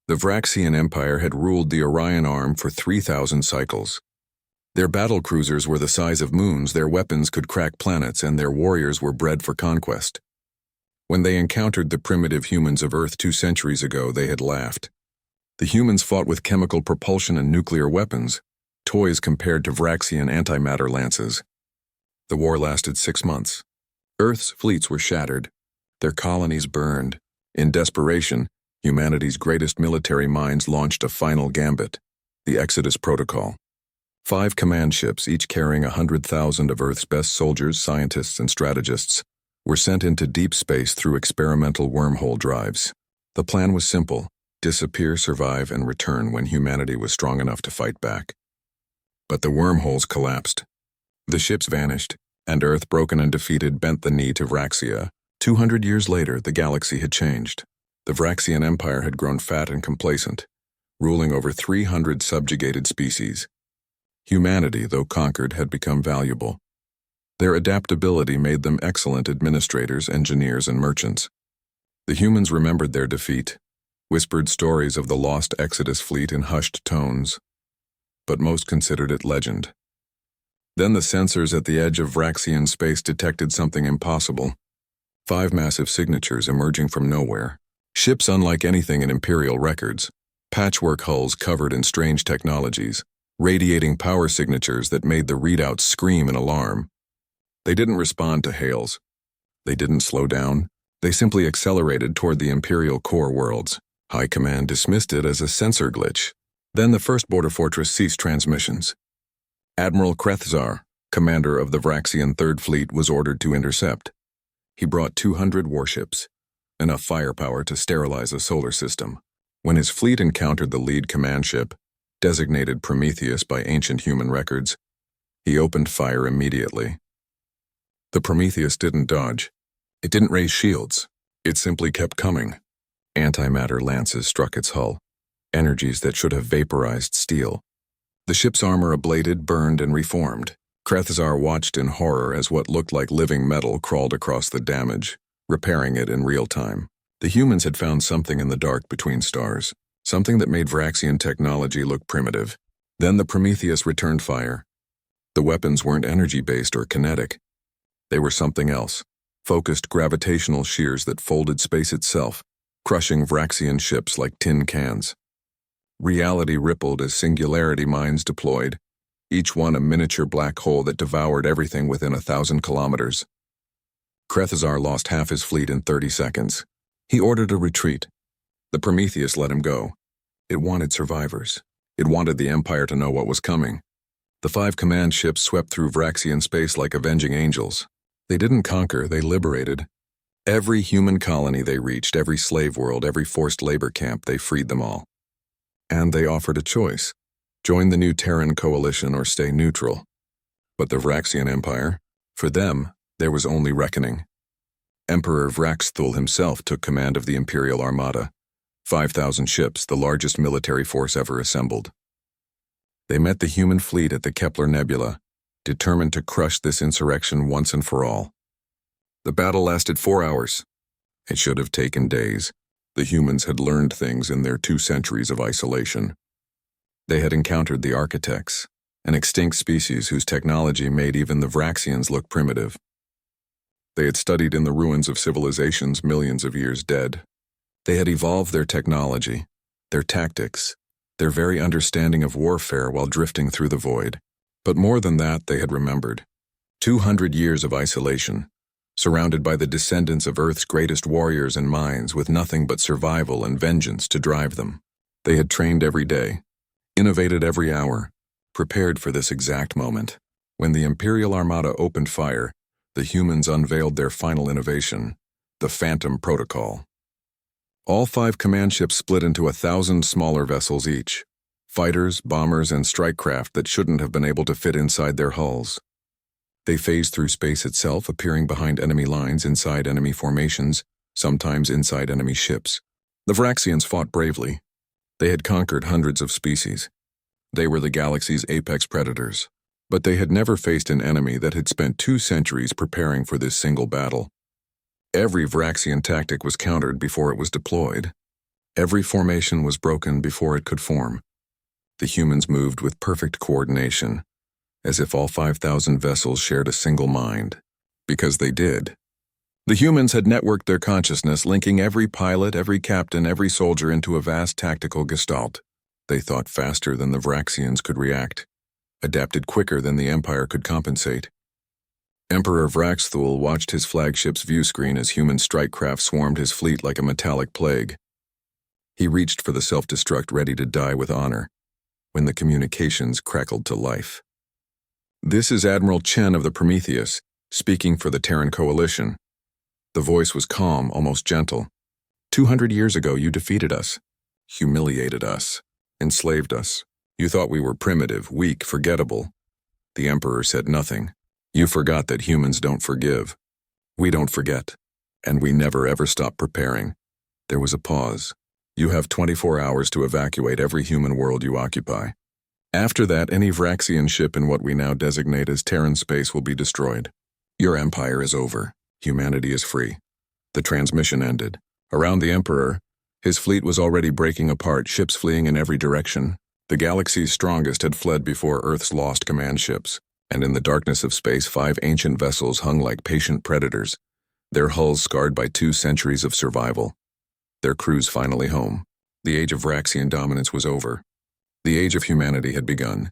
The Vraxian Empire had ruled the Orion Arm for 3,000 cycles. Their battle cruisers were the size of moons, their weapons could crack planets, and their warriors were bred for conquest. When they encountered the primitive humans of Earth 2 centuries ago, they had laughed. The humans fought with chemical propulsion and nuclear weapons, toys compared to Vraxian antimatter lances. The war lasted 6 months. Earth's fleets were shattered, their colonies burned. In desperation, humanity's greatest military minds launched a final gambit, the Exodus Protocol. 5 command ships, each carrying 100,000 of Earth's best soldiers, scientists, and strategists, were sent into deep space through experimental wormhole drives. The plan was simple: disappear, survive, and return when humanity was strong enough to fight back. But the wormholes collapsed. The ships vanished, and Earth, broken and defeated, bent the knee to Vraxia. 200 years later, the galaxy had changed. The Vraxian Empire had grown fat and complacent, ruling over 300 subjugated species. Humanity, though conquered, had become valuable. Their adaptability made them excellent administrators, engineers, and merchants. The humans remembered their defeat, whispered stories of the lost Exodus fleet in hushed tones, but most considered it legend. Then the sensors at the edge of Vraxian space detected something impossible. 5 massive signatures emerging from nowhere. Ships unlike anything in Imperial records. Patchwork hulls covered in strange technologies, radiating power signatures that made the readouts scream in alarm. They didn't respond to hails. They didn't slow down. They simply accelerated toward the Imperial core worlds. High Command dismissed it as a sensor glitch. Then the first border fortress ceased transmissions. Admiral Krethzar, commander of the Vraxian Third Fleet, was ordered to intercept. He brought 200 warships, enough firepower to sterilize a solar system. When his fleet encountered the lead command ship, designated Prometheus by ancient human records, he opened fire immediately. The Prometheus didn't dodge. It didn't raise shields. It simply kept coming. Antimatter lances struck its hull, energies that should have vaporized steel. The ship's armor ablated, burned, and reformed. Krethzar watched in horror as what looked like living metal crawled across the damage, repairing it in real time. The humans had found something in the dark between stars, something that made Vraxian technology look primitive. Then the Prometheus returned fire. The weapons weren't energy-based or kinetic. They were something else, focused gravitational shears that folded space itself, crushing Vraxian ships like tin cans. Reality rippled as singularity mines deployed, each one a miniature black hole that devoured everything within 1,000 kilometers. Krethzar lost half his fleet in 30 seconds. He ordered a retreat. The Prometheus let him go. It wanted survivors. It wanted the Empire to know what was coming. The 5 command ships swept through Vraxian space like avenging angels. They didn't conquer, they liberated. Every human colony they reached, every slave world, every forced labor camp, they freed them all. And they offered a choice: join the new Terran coalition or stay neutral. But the Vraxian Empire, for them, there was only reckoning. Emperor Vraxthul himself took command of the Imperial Armada, 5,000 ships, the largest military force ever assembled. They met the human fleet at the Kepler Nebula, determined to crush this insurrection once and for all. The battle lasted 4 hours. It should have taken days. The humans had learned things in their 2 centuries of isolation. They had encountered the Architects, an extinct species whose technology made even the Vraxians look primitive. They had studied in the ruins of civilizations millions of years dead. They had evolved their technology, their tactics, their very understanding of warfare while drifting through the void. But more than that, they had remembered. 200 years of isolation, surrounded by the descendants of Earth's greatest warriors and minds with nothing but survival and vengeance to drive them. They had trained every day, innovated every hour, prepared for this exact moment. When the Imperial Armada opened fire, the humans unveiled their final innovation, the Phantom Protocol. All 5 command ships split into 1,000 smaller vessels each, fighters, bombers, and strike craft that shouldn't have been able to fit inside their hulls. They phased through space itself, appearing behind enemy lines, inside enemy formations, sometimes inside enemy ships. The Vraxians fought bravely. They had conquered hundreds of species. They were the galaxy's apex predators. But they had never faced an enemy that had spent 2 centuries preparing for this single battle. Every Vraxian tactic was countered before it was deployed. Every formation was broken before it could form. The humans moved with perfect coordination, as if all 5,000 vessels shared a single mind. Because they did. The humans had networked their consciousness, linking every pilot, every captain, every soldier into a vast tactical gestalt. They thought faster than the Vraxians could react, adapted quicker than the Empire could compensate. Emperor Vraxthul watched his flagship's view screen as human strike craft swarmed his fleet like a metallic plague. He reached for the self-destruct, ready to die with honor, when the communications crackled to life. "This is Admiral Chen of the Prometheus, speaking for the Terran Coalition." The voice was calm, almost gentle. 200 years ago, you defeated us, humiliated us, enslaved us. You thought we were primitive, weak, forgettable. The Emperor said nothing. You forgot that humans don't forgive. We don't forget, and we never ever stop preparing. There was a pause. You have 24 hours to evacuate every human world you occupy. After that, any Vraxian ship in what we now designate as Terran space will be destroyed. Your empire is over. Humanity is free. The transmission ended. Around the Emperor, his fleet was already breaking apart, ships fleeing in every direction. The galaxy's strongest had fled before Earth's lost command ships, and in the darkness of space, 5 ancient vessels hung like patient predators, their hulls scarred by 2 centuries of survival. Their crews finally home. The age of Vraxian dominance was over. The age of humanity had begun.